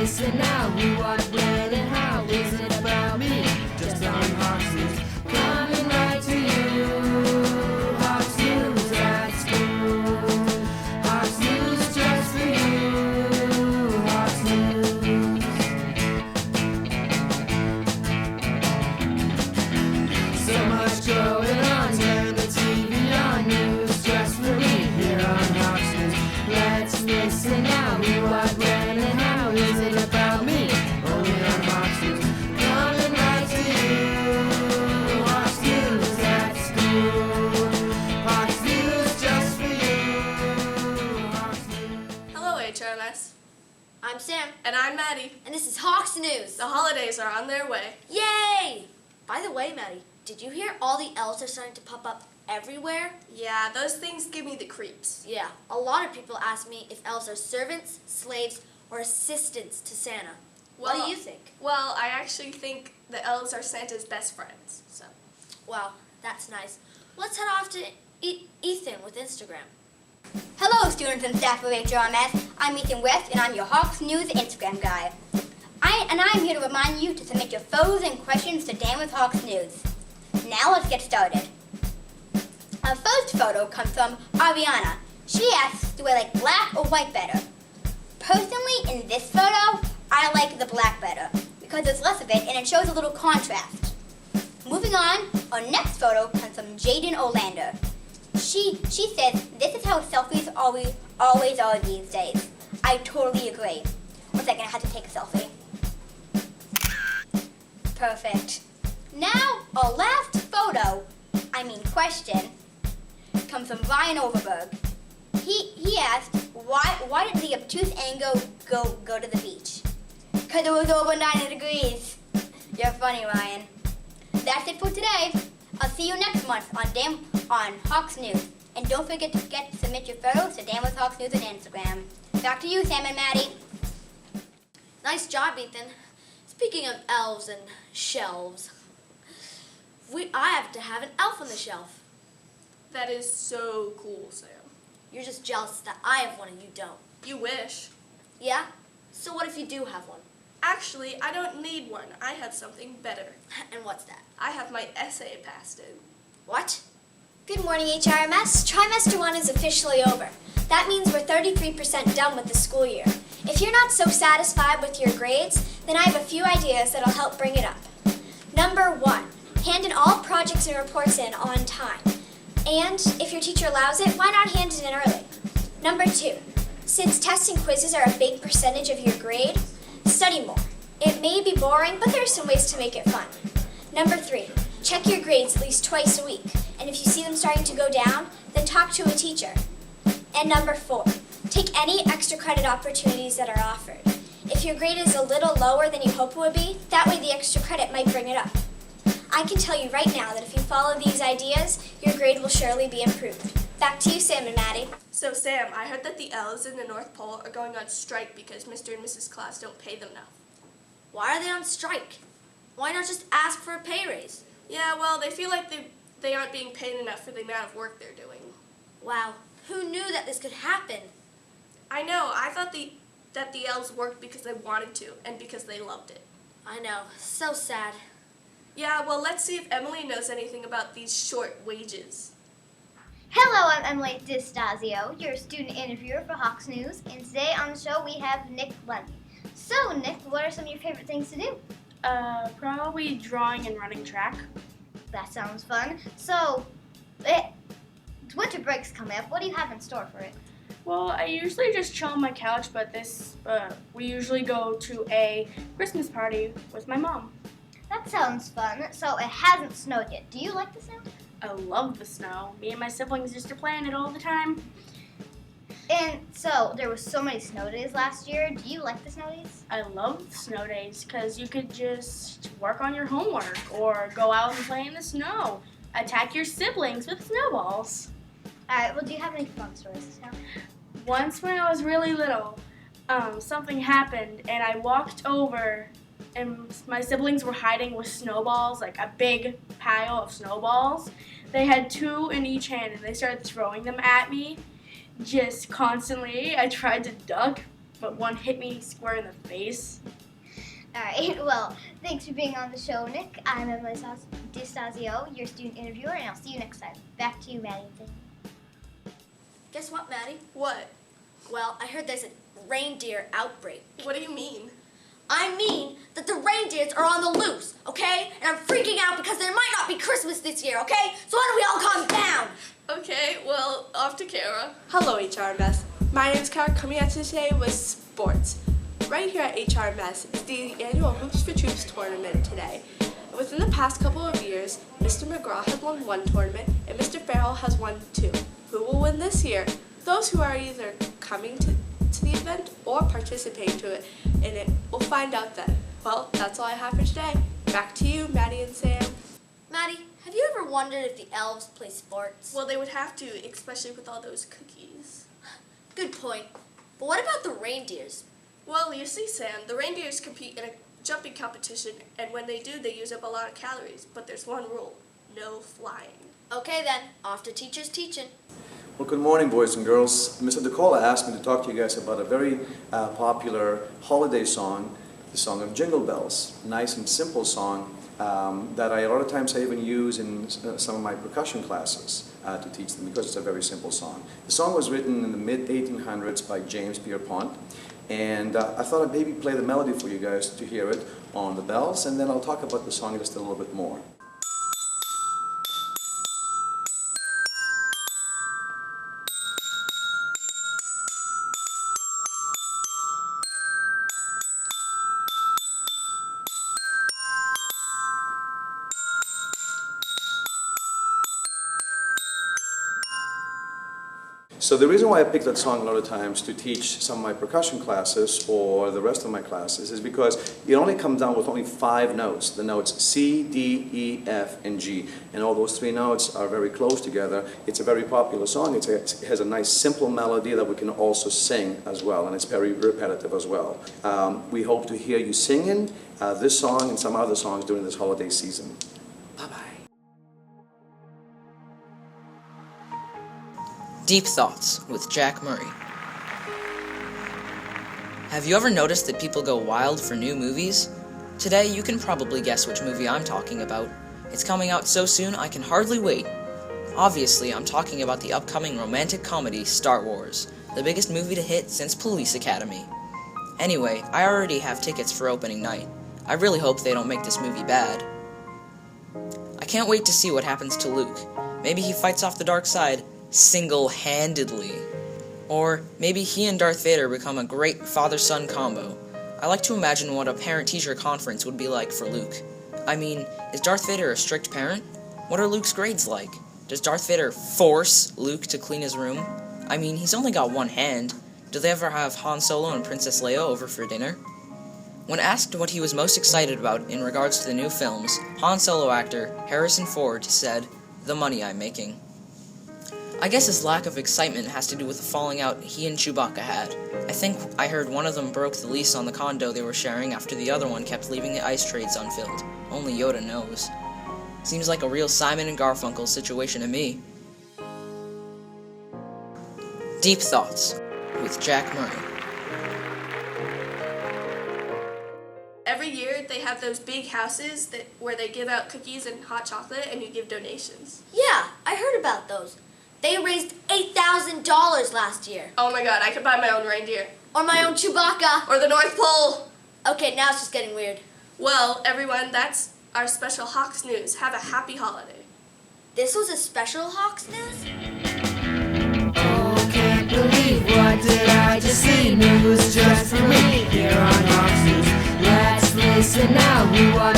Listen now, who, what, when, and how is it about me? Just on Hawks News, coming right to you. Hawks News at school. Hawks News just for you. Hawks News. So much going on, turn the TV on. News just for me here on Hawks News. Let's listen now, who, what, when, and how is it about me? Only on Hawks News, coming right to you. Hawks News at school. Hawks News just for you. Hawks News. Hello, HRMS. I'm Sam. And I'm Maddie. And this is Hawks News. The holidays are on their way. Yay! By the way, Maddie, did you hear all the elves are starting to pop up everywhere? Yeah, those things give me the creeps. Yeah, a lot of people ask me if elves are servants, slaves, or assistants to Santa. What do you think? Well, I actually think the elves are Santa's best friends. So, Wow, that's nice. Let's head off to Ethan with Instagram. Hello, students and staff of HRMS. I'm Ethan West, and I'm your Hawks News Instagram guy. I'm here to remind you to submit your photos and questions to Dan with Hawks News. Now let's get started. Our first photo comes from Ariana. She asks, do I like black or white better? Personally, in this photo, I like the black better because there's less of it and it shows a little contrast. Moving on, our next photo comes from Jaden Olander. She says, this is how selfies always are these days. I totally agree. 1 second, I have to take a selfie. Perfect. Now, our last question, comes from Ryan Overberg. He asked, why did the obtuse Ango go to the beach? Because it was over 90 degrees. You're funny, Ryan. That's it for today. I'll see you next month on Hawks News. And don't forget to submit your photos to Dan with Hawks News on Instagram. Back to you, Sam and Maddie. Nice job, Ethan. Speaking of elves and shelves, I have to have an elf on the shelf. That is so cool, Sam. You're just jealous that I have one and you don't. You wish. Yeah? So what if you do have one? Actually, I don't need one. I have something better. And what's that? I have my essay passed in. What? Good morning, HRMS. Trimester 1 is officially over. That means we're 33% done with the school year. If you're not so satisfied with your grades, then I have a few ideas that'll help bring it up. Number 1, hand in all projects and reports in on time. And if your teacher allows it, why not hand it in early? Number 2, since tests and quizzes are a big percentage of your grade, study more. It may be boring, but there are some ways to make it fun. Number 3, check your grades at least twice a week. And if you see them starting to go down, then talk to a teacher. And number 4, take any extra credit opportunities that are offered. If your grade is a little lower than you hope it would be, that way the extra credit might bring it up. I can tell you right now that if you follow these ideas, your grade will surely be improved. Back to you, Sam and Maddie. So, Sam, I heard that the elves in the North Pole are going on strike because Mr. and Mrs. Claus don't pay them enough. Why are they on strike? Why not just ask for a pay raise? Yeah, well, they feel like they aren't being paid enough for the amount of work they're doing. Wow, who knew that this could happen? I know. I thought that the elves worked because they wanted to and because they loved it. I know, so sad. Yeah, well, let's see if Emily knows anything about these short wages. Hello, I'm Emily DiStasio, your student interviewer for Hawks News, and today on the show we have Nick Lemmi. So, Nick, what are some of your favorite things to do? Probably drawing and running track. That sounds fun. So, winter break's coming up. What do you have in store for it? Well, I usually just chill on my couch, but we usually go to a Christmas party with my mom. That sounds fun. So, it hasn't snowed yet. Do you like the snow? I love the snow. Me and my siblings used to play in it all the time. And so, there was so many snow days last year. Do you like the snow days? I love the snow days because you could just work on your homework or go out and play in the snow. Attack your siblings with snowballs. Alright, well, do you have any fun stories to tell? Once when I was really little, something happened and I walked over and my siblings were hiding with snowballs, like a big pile of snowballs. They had 2 in each hand and they started throwing them at me just constantly. I tried to duck, but one hit me square in the face. All right, well, thanks for being on the show, Nick. I'm Emily DiStasio, your student interviewer, and I'll see you next time. Back to you, Maddie. Guess what, Maddie? What? Well, I heard there's a reindeer outbreak. What do you mean? I mean that the reindeers are on the loose, okay? And I'm freaking out because there might not be Christmas this year, okay? So why don't we all calm down? Okay, well, off to Kara. Hello, HRMS. My name is Kara, coming at you today with sports. Right here at HRMS is the annual Hoops for Troops tournament today. Within the past couple of years, Mr. McGraw has won 1 tournament and Mr. Farrell has won 2. Who will win this year? Those who are either coming to the event or participating in it will find out then. Well, that's all I have for today. Back to you, Maddie and Sam. Maddie, have you ever wondered if the elves play sports? Well, they would have to, especially with all those cookies. Good point. But what about the reindeers? Well, you see, Sam, the reindeers compete in a jumping competition, and when they do, they use up a lot of calories. But there's one rule: no flying. Okay then, off to teachers teaching. Well, good morning, boys and girls. Mr. DeCola asked me to talk to you guys about a very popular holiday song, the song of Jingle Bells. Nice and simple song that a lot of times I even use in some of my percussion classes to teach them because it's a very simple song. The song was written in the mid-1800s by James Pierpont, and I thought I'd maybe play the melody for you guys to hear it on the bells, and then I'll talk about the song just a little bit more. So the reason why I picked that song a lot of times to teach some of my percussion classes or the rest of my classes is because it only comes down with only 5 notes. The notes C, D, E, F, and G. And all those 3 notes are very close together. It's a very popular song. It has a nice simple melody that we can also sing as well, and it's very repetitive as well. We hope to hear you singing this song and some other songs during this holiday season. Bye-bye. Deep Thoughts with Jack Murray. Have you ever noticed that people go wild for new movies? Today, you can probably guess which movie I'm talking about. It's coming out so soon I can hardly wait. Obviously, I'm talking about the upcoming romantic comedy Star Wars, the biggest movie to hit since Police Academy. Anyway, I already have tickets for opening night. I really hope they don't make this movie bad. I can't wait to see what happens to Luke. Maybe he fights off the dark side single-handedly. Or maybe he and Darth Vader become a great father-son combo. I like to imagine what a parent-teacher conference would be like for Luke. I mean, is Darth Vader a strict parent? What are Luke's grades like? Does Darth Vader force Luke to clean his room? I mean, he's only got one hand. Do they ever have Han Solo and Princess Leia over for dinner? When asked what he was most excited about in regards to the new films, Han Solo actor Harrison Ford said, "The money I'm making." I guess his lack of excitement has to do with the falling out he and Chewbacca had. I think I heard one of them broke the lease on the condo they were sharing after the other one kept leaving the ice trades unfilled. Only Yoda knows. Seems like a real Simon and Garfunkel situation to me. Deep Thoughts with Jack Murray. Every year, they have those big houses where they give out cookies and hot chocolate, and you give donations. Yeah, I heard about those. They raised $8,000 last year. Oh my god, I could buy my own reindeer. Or my own Chewbacca. Or the North Pole. Okay, now it's just getting weird. Well, everyone, that's our special Hawks News. Have a happy holiday. This was a special Hawks News? Oh, can't believe what did I just see? News just for me here on Hawks News. Let's listen now. We watch